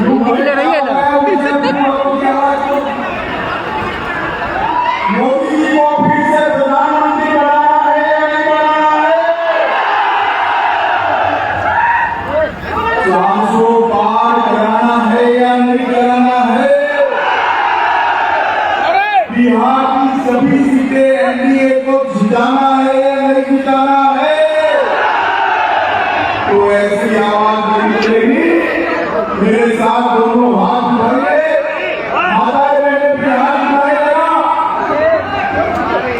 निकले भैया ना। मोदी जी को फिर से प्रधानमंत्री बनाना है या नहीं बनाना है? 400 पार कराना है या नहीं कराना है? बिहार की सभी सीटें एनडीए को जिताना है या नहीं जिताना है? तो ऐसी आवाज नहीं चलेगी। मेरे साथ दोनों हाथ उठाइए, माताएं बहनें भी हाथ उठाइएगा।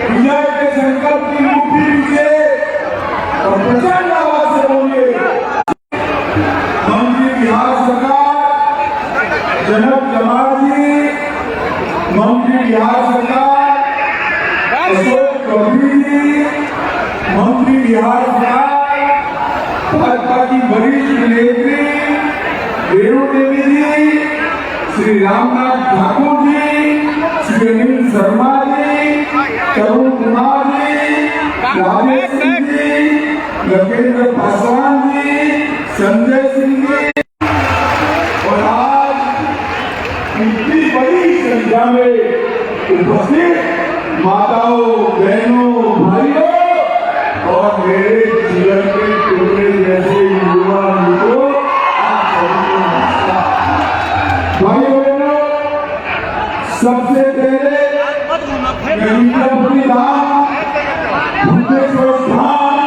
विजय के संकल्प की मुट्ठी लीजिए और प्रचंड आवाज से बोलिए। मंत्री बिहार सरकार जनक जमाल जी, मंत्री बिहार सरकार अशोक चौधरी जी, मंत्री बिहार सरकार भाजपा की वरिष्ठ नेत्री रेणु देवी जी, श्री रामनाथ ठाकुर जी, श्री अनिल शर्मा जी, तरुण कुमार जी, राजेश सिंह जी, लखेंद्र पासवान जी, संजय सिंह जी और आज इतनी बड़ी संख्या में उपस्थित माताओं, बहनों, भाइयों और मेरे जीवन के टुकड़े जैसे युवा मित्रों, आप सभी को नमस्कार। भाइयों बहनों, सबसे पहले रविंद्रपुरी धाम, भुवनेश्वर धाम,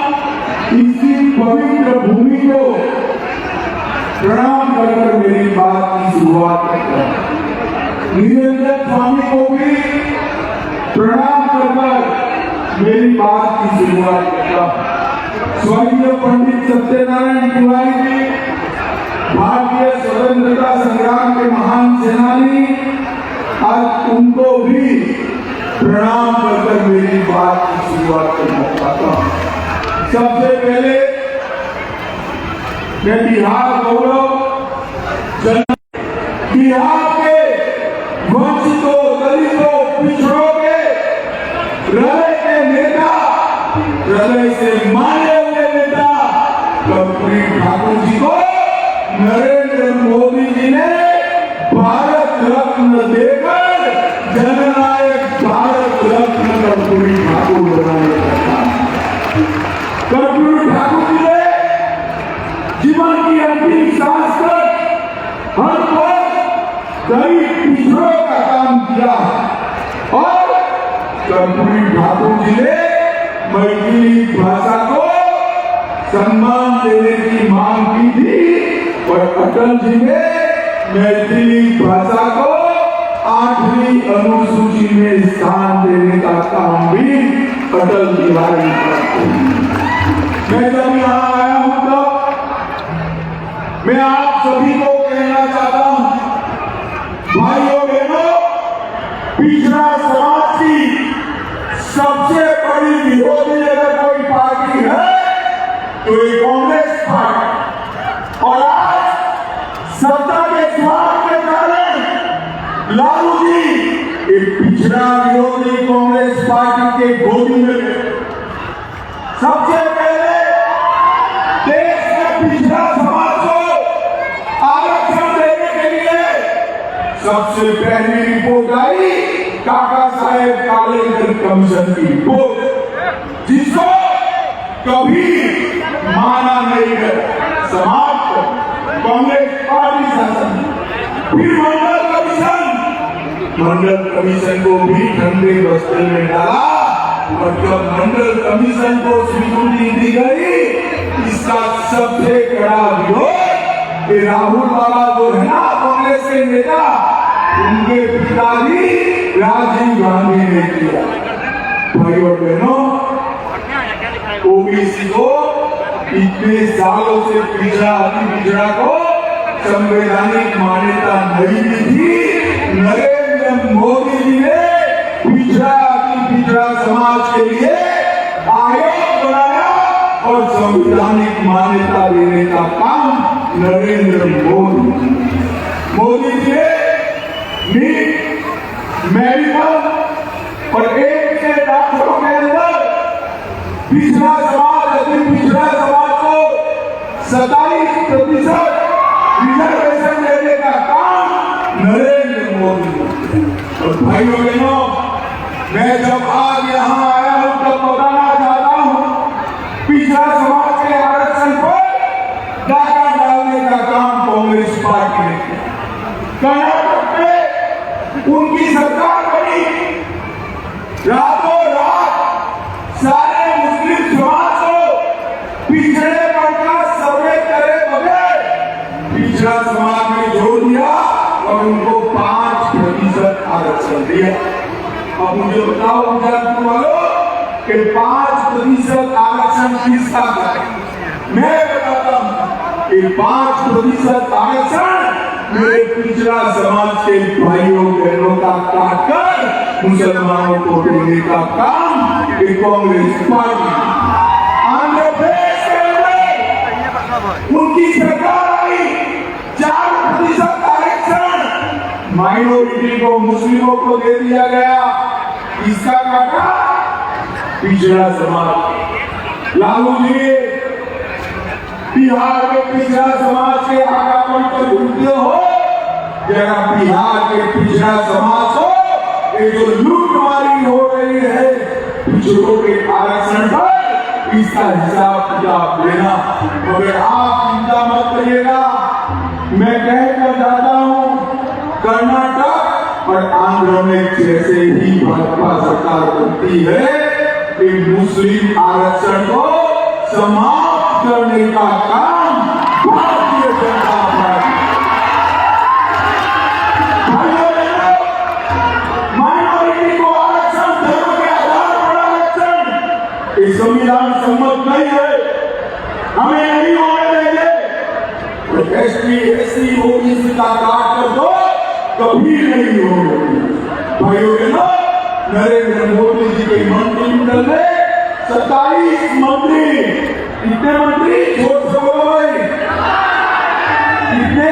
इसी पवित्र भूमि को प्रणाम कर मेरी बात की शुरुआत करता हूं। निरंजन स्वामी को भी प्रणाम कर मेरी बात की शुरुआत करता हूं। स्वर्गीय पंडित सत्यनारायण तिवारी जी भारतीय स्वतंत्रता संग्राम के महान सेनानी, आज उनको भी प्रणाम कर मेरी बात की शुरुआत करना चाहता हूं। सबसे पहले मैं बिहार गौरव बिहार के वंचितों, दलितों, पिछड़ों के हृदय के नेता, हृदय से माने हुए नेता कर्पूरी ठाकुर जी को नरेंद्र मोदी जी ने भारत रत्न देकर जननायक भारत रत्न कर्पूरी ठाकुर बनाने का काम। कर्पूरी ठाकुर जी ने जीवन की अंतिम सांस तक हर पल गरीब पिछड़ों का काम किया और कर्पूरी ठाकुर जी ने मैथिली भाषा को सम्मान देने की मांग की थी और अटल जी ने मैथिली भाषा को 8वीं अनुसूची में स्थान देने का काम भी अटल बिहारी करते हैं। मैं जब यहाँ आया हूं तो मैं आप सभी को कहना चाहता हूं, भाइयों बहनों, पिछड़ा समाज की सबसे बड़ी विरोधी अगर कोई पार्टी है तो ये कांग्रेस पार्टी। और आज सत्ता के स्वार्थ के कारण लालू जी एक पिछड़ा विरोधी कांग्रेस पार्टी के गोदी में गए। सबसे पहले देश में पिछड़ा समाज को आरक्षण देने के लिए सबसे पहली रिपोर्ट आई काका साहेब कालेकर कमीशन की रिपोर्ट, जिसको कभी माना नहीं गया। समाप्त कांग्रेस पार्टी शासन, फिर मंडल कमीशन को भी ठंडे बस्ते में डाला और जब मंडल कमीशन को स्वीकृति दी गई, इसका सबसे कड़ा विरोध राहुल बाबा जो है ना कांग्रेस के नेता, उनके पिताजी राजीव गांधी ने किया। भाइयों बहनों, ओबीसी को इतने सालों से पिछड़ा अति पिछड़ा को संवैधानिक मान्यता नहीं दी थी। नरेंद्र मोदी जी ने पिछड़ा अति पिछड़ा समाज के लिए आयोग बनाया और संवैधानिक मान्यता देने का काम नरेंद्र मोदी जी ने नीट, मेडिकल और एम्स के डॉक्टरों के अंदर पिछड़ा समाज, अति पिछड़ा समाज को 27% रिजर्वेशन देने का नरेंद्र मोदी। और भाइयों बहनों, मैं जब आज यहाँ आया हूँ तब बताना चाहता हूँ, पिछड़ा समाज के आरक्षण पर डाका डालने का काम कांग्रेस पार्टी ने किया। कर्नाटक में उनकी सरकार बनी, रातों रात सारे मुस्लिम समाज को पिछड़े का सर्वे करे बगैर पिछड़ा समाज में जोड़ दिया और उनको 5% आरक्षण दिया। अब मुझे बताओ गुजरात वालों कि 5% आरक्षण किसका है? मैं बताता हूं कि 5% आरक्षण मेरे पिछड़ा समाज के भाइयों बहनों का काटकर मुसलमानों को देने का काम कांग्रेस पार्टी। आंध्र प्रदेश के अंदर उनकी सरकार आई, 4% आरक्षण माइनॉरिटी को, मुस्लिमों को दे दिया गया। इसका काटा पिछड़ा समाज। लालू जी बिहार के पिछड़ा समाज के आगापन को ढूंढते हो, जरा बिहार के पिछड़ा समाज को ये जो लूटमारी हो रही है पिछड़ों के आरक्षण पर, इसका हिसाब किताब लेना। मगर आप चिंता मत करिएगा, मैं कहकर जाता हूँ कर्नाटक और आंध्र में जैसे ही भाजपा सरकार बनती है कि मुस्लिम आरक्षण को समाप्त करने का काम भारतीय जनता पार्टी। माइनॉरिटी को आरक्षण, धर्म के आधार पर आरक्षण, ये संविधान सम्मत नहीं है, हमें नहीं होने देंगे। एसटी एससी ओबीसी का काट कर दो, कभी नहीं होगा। भाइयों बहनों, नरेंद्र मोदी जी के मंत्रिमंडल में 27 मंत्री, कितने मंत्री? जोर से बोलो भाई, कितने?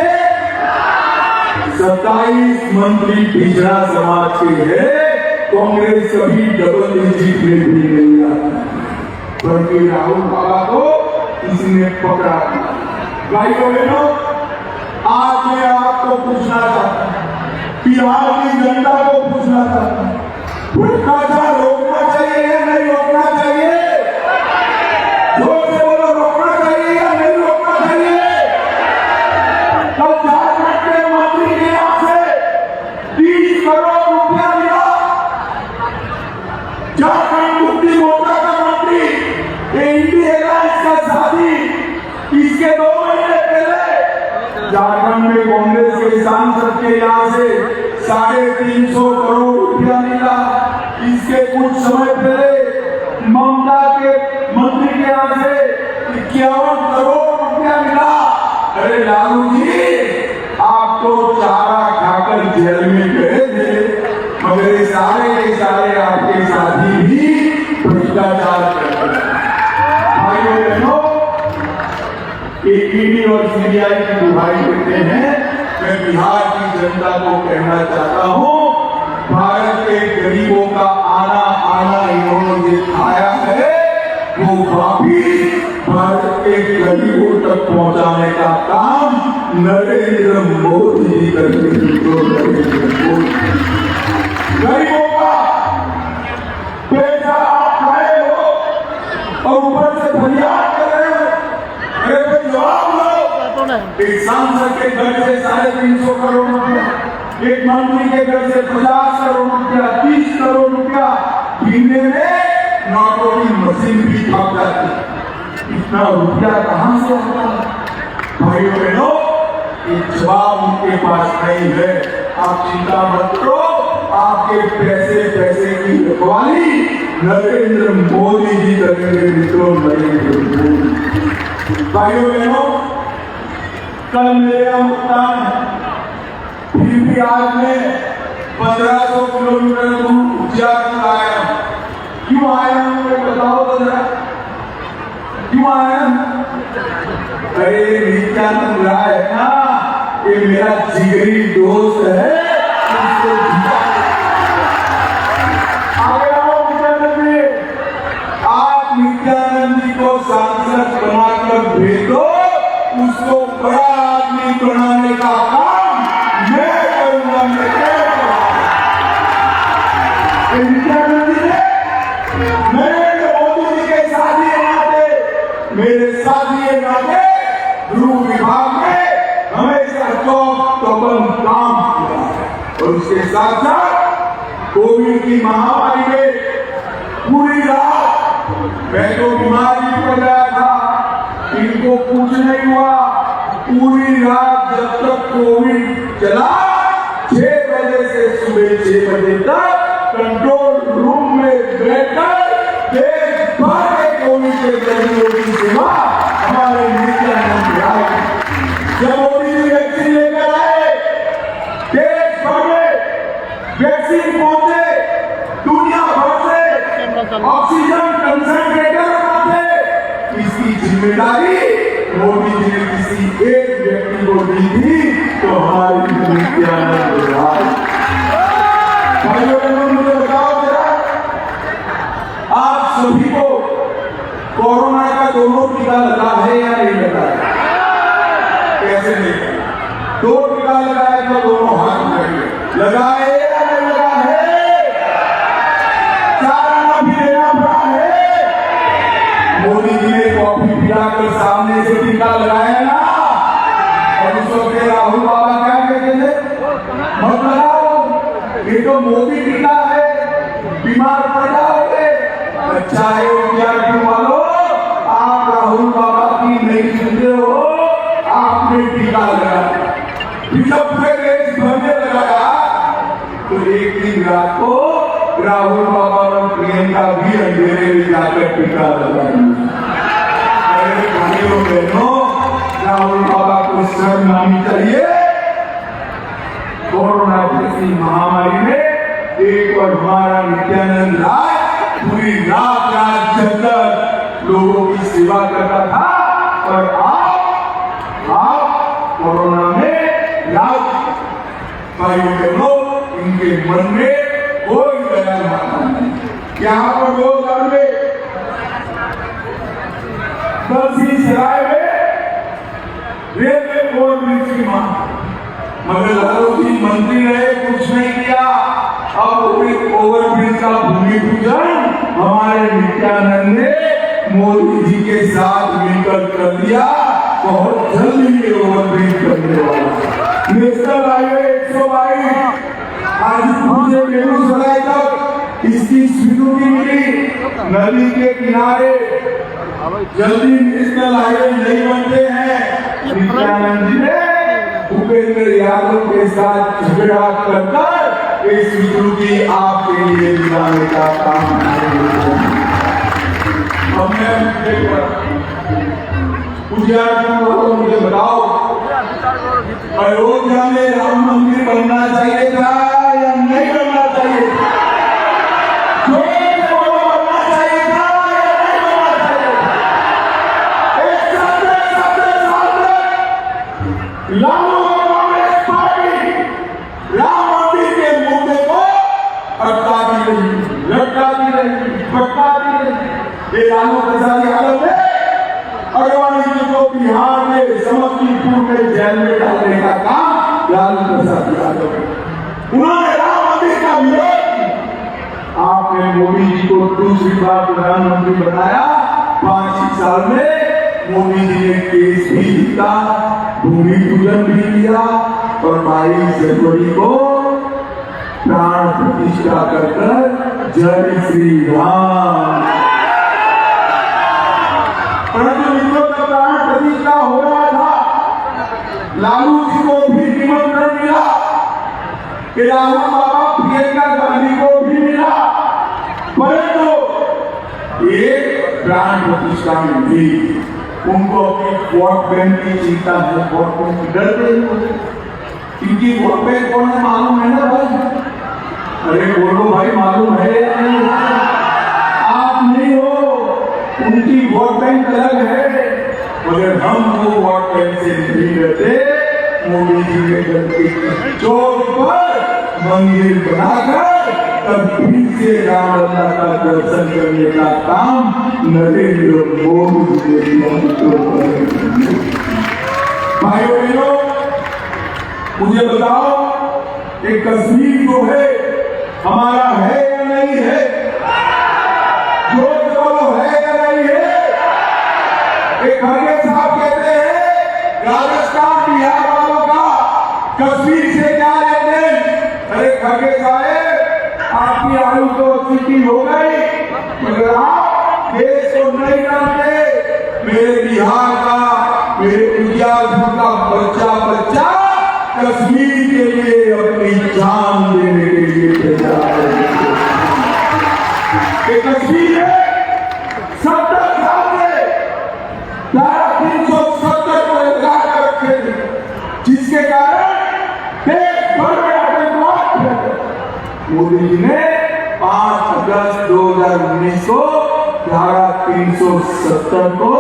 27 मंत्री पिछड़ा समाज के हैं। कांग्रेस कभी डबल डिजिट में भी नहीं आता, बल्कि राहुल बाबा को इसने पकड़ा। भाइयों बहनों, आज मैं आपको पूछना चाहता हूं, बिहार की जनता को पूछना चाहता हूं, भ्रष्टाचार रोकना चाहिए या नहीं रोकना चाहिए? जोर से बोलो, रोकना चाहिए या नहीं रोकना चाहिए? कल झारखंड के मंत्री के यहाँ से 30 करोड़ रुपया मिला। झारखंड मुक्ति मोर्चा का मंत्री, इंडिया एलायंस का साथी, इसके 2 महीने पहले झारखंड में कांग्रेस के सांसद के यहाँ से 350 करोड़ रुपया मिला। इसके कुछ समय पहले ममता के मंत्री के यहाँ से 51 करोड़ रुपया मिला। अरे लालू जी, आप तो चारा खाकर जेल में गए थे, मगर ये सारे के सारे आपके साथी भी भ्रष्टाचार करते हैं। भाइयों बहनों, ईडी और सीबीआई की दुहाई देते हैं। मैं बिहार की जनता को कहना चाहता हूं, भारत के गरीबों का आना आना इन्होंने जो खाया है, वो वापिस भारत के गरीबों तक पहुंचाने का काम नरेंद्र मोदी जी करेंगे। गरीबों का पैसा आप खाए हो और ऊपर से फरियाद कर रहे हो। अरे कोई जवाब दो। एक सांसद के घर से 350 करोड़ रुपया, एक मंत्री के घर से 50 करोड़ रुपया, 30 करोड़ रुपया, गिनने में नोटों की मशीन भी खप जाती। इतना रुपया कहां से आता है? भाइयों बहनों, ये जवाब उनके पास नहीं है। आप चिंता मत करो, आपके पैसे की रखवाली नरेंद्र मोदी जी करेंगे। मित्रों, नरेंद्र मोदी। भाइयों बहनों, कल मेरा मतदान है, फिर भी आज मैं 1500 किलोमीटर दूर उज्जैन आया हूं। क्यों आया हूं, मैं बताओ तो जरा, क्यों आया हूं? अरे नित्यानंद राय है ना, ये मेरा जिगरी दोस्त है, उसको जीता। आगे आओ नित्यानंद जी, आप नित्यानंद जी को सांसद बनाकर भेजो, उसको बड़ा आदमी बनाने का काम मैं करूंगा। और उसके साथ साथ कोविड की महामारी में पूरी रात मैं तो बीमारी पड़ गया था, इनको कुछ नहीं हुआ। पूरी रात जब तक कोविड चला 6 बजे से सुबह 6 बजे तक कंट्रोल रूम में बैठकर देश भर के कोविड के दर्दियों की सेवा हमारे नित्यानंद राय जब मोदी जी वैक्सीन लेकर आए, देश भर में वैक्सीन पहुंचे, दुनिया भर से ऑक्सीजन कंसंट्रेटर पहुंचे। इसकी जिम्मेदारी मोदी जी ने किसी एक व्यक्ति को दी थी, तो हमारी नित्यानंद राय। भाइयों बहनों, मुझे बताओ जरा, आप सभी को कोरोना का दोनों टीका लगा है या नहीं लगा है? कैसे नहीं? 2 टीका लगाए तो दोनों हाथ उठाइए। लगाए या नहीं लगा है? चाराना भी देना पड़ा है। मोदी जी ने कॉफी पिलाकर सामने से टीका लगाया ना, और उस वक्त राहुल बाबा क्या कहते थे? मत लगाओ, ये तो मोदी टीका है, बीमार पड़ जाओगे। अच्छा है विद्यार्थियों वालों, आप राहुल बाबा की नहीं सुनते हो, आपने टीका लगाया, जब पूरे देश भर में लगाया, तो एक दिन रात को राहुल बाबा और प्रियंका भी अंधेरे में जाकर टीका लगाया। अरे भाइयों बहनों, राहुल बाबा को शर्म आनी चाहिए। कोरोना जैसी महामारी में एक और हमारा नित्यानंद राय पूरी रात जगकर लोगों की सेवा करता था, और आप कोरोना में लाभ। भाइयों बहनों, इनके मन में कोई दया माना नहीं। यहाँ पर लोग जाने सराय में रेलवे ओवरब्रिज की मांग, मगर लालू जी मंत्री रहे, कुछ नहीं किया। अब ओवरब्रिज का भूमि पूजन हमारे नित्यानंद ने मोदी जी के साथ मिलकर कर दिया। बहुत जल्दी ये ओवरब्रिज करने वाला नेशनल हाईवे 122 आज मुझे बेगूसराय तक इसकी स्वीकृति मिली। नदी के किनारे जल्दी नेशनल हाईवे नहीं बनते हैं। नित्यानंद जी ने भूपेंद्र यादव के साथ झगड़ा कर इस स्वीकृति आपके लिए दिलाने का काम मुझे बताओ, अयोध्या में राम मंदिर बनना चाहिए था या नहीं बनना चाहिए? बनना चाहिए था या नहीं बनना चाहिए? एक लालू कांग्रेस पार्टी राम मंदिर के मुद्दे को अटकाती रही, लटकाती रही, भटकाती रही। ये लालू प्रसाद यादव ने अडवाणी जी को बिहार में समस्तीपुर में जेल में डालने का काम लालू प्रसाद यादव, उन्होंने राम मंदिर का विरोध किया। आपने मोदी जी को दूसरी बार प्रधानमंत्री बनाया। 5 साल में मोदी जी ने केस भी जीता, भूमि पूजन भी किया, और 22 जनवरी को प्राण प्रतिष्ठा कर जय श्री राम। परंतु मित्रों, जब प्राण प्रतिष्ठा हो रहा था, लालू जी को भी निमंत्रण मिला कि राहुल बाबा प्रियंका गांधी को भी मिला, परंतु एक प्राण प्रतिष्ठा में भी उनको अपनी वोट बैंक की चिंता है, वोट बैंक डरते इनकी वोट बैंक कौन है मालूम है ना भाई? अरे बोलो भाई, मालूम है? आप नहीं हो, उनकी वोट बैंक अलग है, मगर हम वो वोट बैंक से नहीं डरते। मोदी जी ने गलती चौक पर मंदिर बनाकर तब फिर से रामलला का दर्शन करने का काम नरेंद्र मोदी जी ने भाइयों बहनों, मुझे बताओ, एक कश्मीर जो है हमारा है या नहीं है? जो बोलो है या नहीं है? एक खड़गे साहब कहते हैं राजस्थान बिहार वालों का कश्मीर से क्या लेते हैं? अरे खड़गे साहब, आपकी आयु तो 80 की हो गई, मगर आप देश को नहीं जानते। मेरे बिहार का, मेरे उजियारपुर का बच्चा कश्मीर के लिए अपनी जान देने के लिए तैयार है। कश्मीर में 70 साल से धारा 370 को लगा कर रखे थे, जिसके कारण देश भर में आतंकवाद फैला। मोदी जी ने 5 अगस्त 2019 को धारा 370 को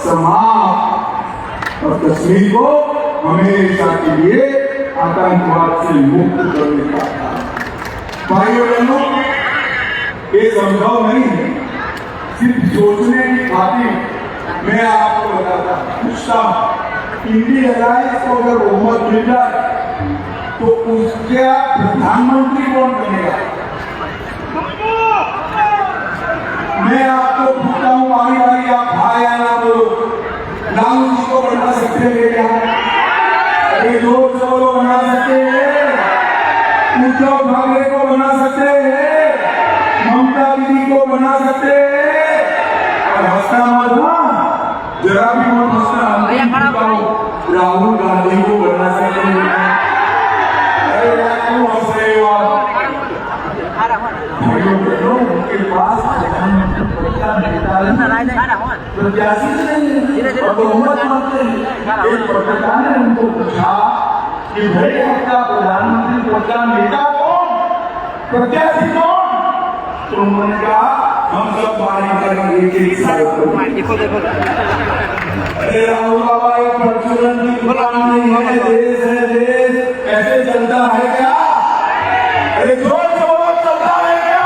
समाप्त और कश्मीर को हमेशा के लिए आतंकवाद से मुक्त करने का था। भाइयों बहनों, ये संभव नहीं है। सिर्फ सोचने की खातिर मैं आपको बताता पूछता हूं, इंडियन अलायंस को अगर बहुमत मिल जाए तो उसका प्रधानमंत्री कौन बनेगा? मैं आपको पूछता हूँ, बारी आप भाई आना बोलो, लालू जी को बना सकते हैं क्या? अरे लोग सबको बना सकते हैं, उद्धव ठाकरे को बना सकते हैं, ममता दीदी को बना सकते हैं। और हंसना मत, जरा भी मत हंसना। राहुल गांधी को बना सकते हैं। अरे क्यों हंस रहे हो आप? उनके पास प्रत्याशी नहीं, बहुमत मांगते हैं। एक पत्रकार ने उनको पूछा कि भाई आपका प्रधानमंत्री पद का नेता कौन, प्रत्याशी कौन? तो उन्होंने कहा हम सब बारी करेंगे एक साल को। अरे राहुल बाबा, एक प्रचुरन की दुकान नहीं है, देश है देश, ऐसे चलता है क्या? अरे जोर से बोलो, चलता है क्या?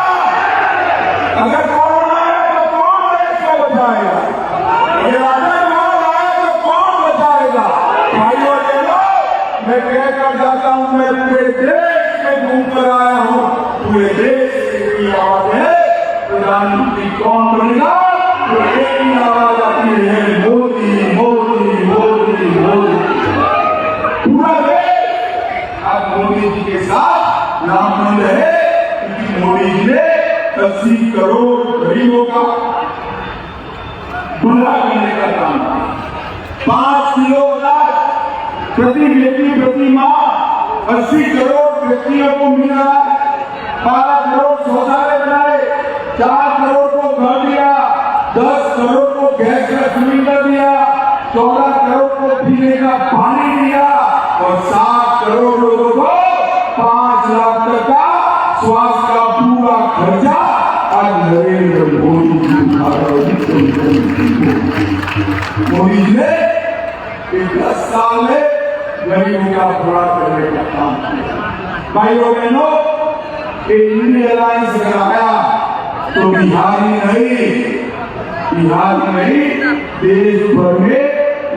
अगर कौन आए तो कौन देश को बचाएगा? ये आतंकवाद आए तो कौन बचाएगा? भाइयों बहनों, मैं कहकर जाता हूँ, मैं पूरे देश में घूम कर आया हूँ, पूरे देश की आवाज है प्रधानमंत्री कौन बनेगा? तो एक ही आवाज आती है, मोदी मोदी मोदी मोदी। पूरा देश अब मोदी जी के साथ नामबंद है, क्योंकि मोदी जी ने 80 करोड़ गरीबों का भला करने का काम किया। 5 किलो अनाज प्रति व्यक्ति प्रति माह 80 करोड़ व्यक्तियों को मिल रहा है। 12 करोड़ शौचालय बनाए, 4 करोड़ को घर दिया, 10 करोड़ को गैस का सिलेंडर दिया, 14 करोड़ को पीने का पानी दिया और 7 करोड़ लोगों को 5 लाख तक का स्वास्थ्य का पूरा खर्चा आज नरेंद्र मोदी मोदी जी ने 10 साल में गरीबों का पूरा करने का काम किया। भाइयों बहनों, इंडियन अलायंस लगाया तो बिहारी नहीं, देश भर में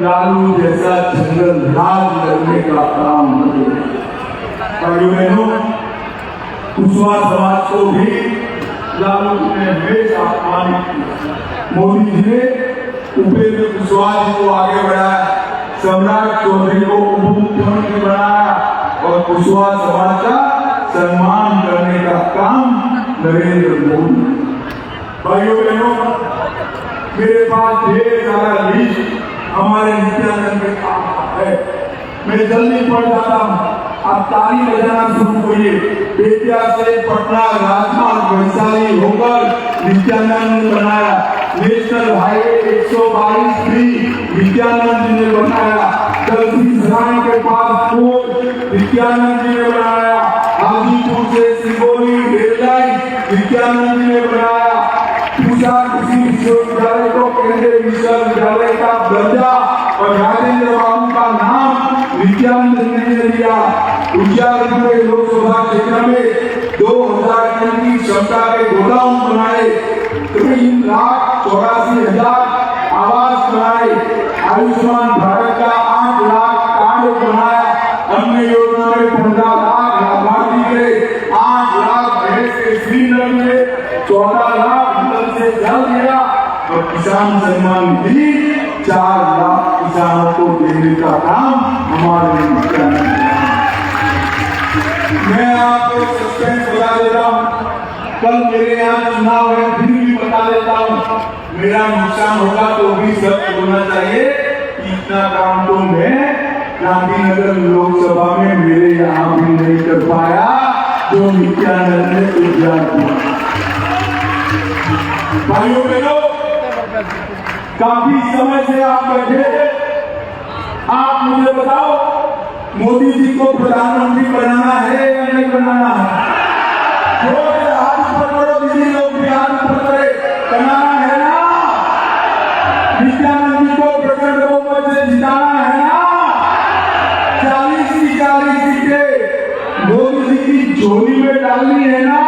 लालू जैसा जंगल राज करने का काम किया। भाइयों बहनों, कुशवाहा समाज को भी लालू ने हमेशा अपमानित किया। मोदी जी ने उपेंद्र कुशवाहा जी को आगे बढ़ाया, सम्राट चौधरी को उप मुख्यमंत्री बनाया और कुशवाहा समाज का सम्मान करने का काम नरेंद्र मोदी। भाइयों बहनों, मेरे पास ढेर सारा लिस्ट हमारे नित्यानंद में काम है, मैं जल्दी पढ़ जाता हूँ, आप ताली बजाना शुरू करिए। बेतिया से पटना राजमार्ग वैशाली होकर नित्यानंद ने बनाया। नेशनल हाईवे 122 भी नित्यानंद जी ने बनाया। दलसी सराय के पास पुल नित्यानंद जी ने बनाया। हाजीपुर से सिंगोली रेल लाइन नित्यानंद जी ने बनाया। पूजा कृषि विश्वविद्यालय को केंद्रीय विश्वविद्यालय का दर्जा और राजेंद्र बाबू का नाम नित्यानंद जी ने दिया। उजियारपुर लोकसभा क्षेत्र में 2000 टन की क्षमता के गोदाम बनाए। 3,84,000 आवास बनाए। आयुष्मान भारत का 8 लाख कार्ड बनाया। अन्य योजना में 15 लाख लाभार्थी थे। 8 लाख गैस के सिलेंडर मिले। 14 लाख नल से जल दिया और किसान सम्मान निधि 4 लाख किसानों को देने का काम हमारे मैं आपको सस्पेंस बता देता हूँ, कल मेरे यहाँ चुनाव है, फिर भी बता देता हूँ, मेरा नुकसान होगा तो भी सब होना चाहिए। इतना काम तो मैं गांधीनगर लोकसभा में मेरे यहाँ भी नहीं कर पाया जो नित्यानंद ने उजागर किया। भाइयों बहनों, काफी समय से आप बैठे, आप मुझे बताओ मोदी जी को प्रधानमंत्री बनाना है या नहीं बनाना है? जो हाथ ऊपर करो, दीदी लोग भी हाथ ऊपर करे, बनाना है ना? नित्यानंद जी को प्रचंड बहुमत से जिताना है ना? 40 की 40 सीटें मोदी जी की झोली में डालनी है ना?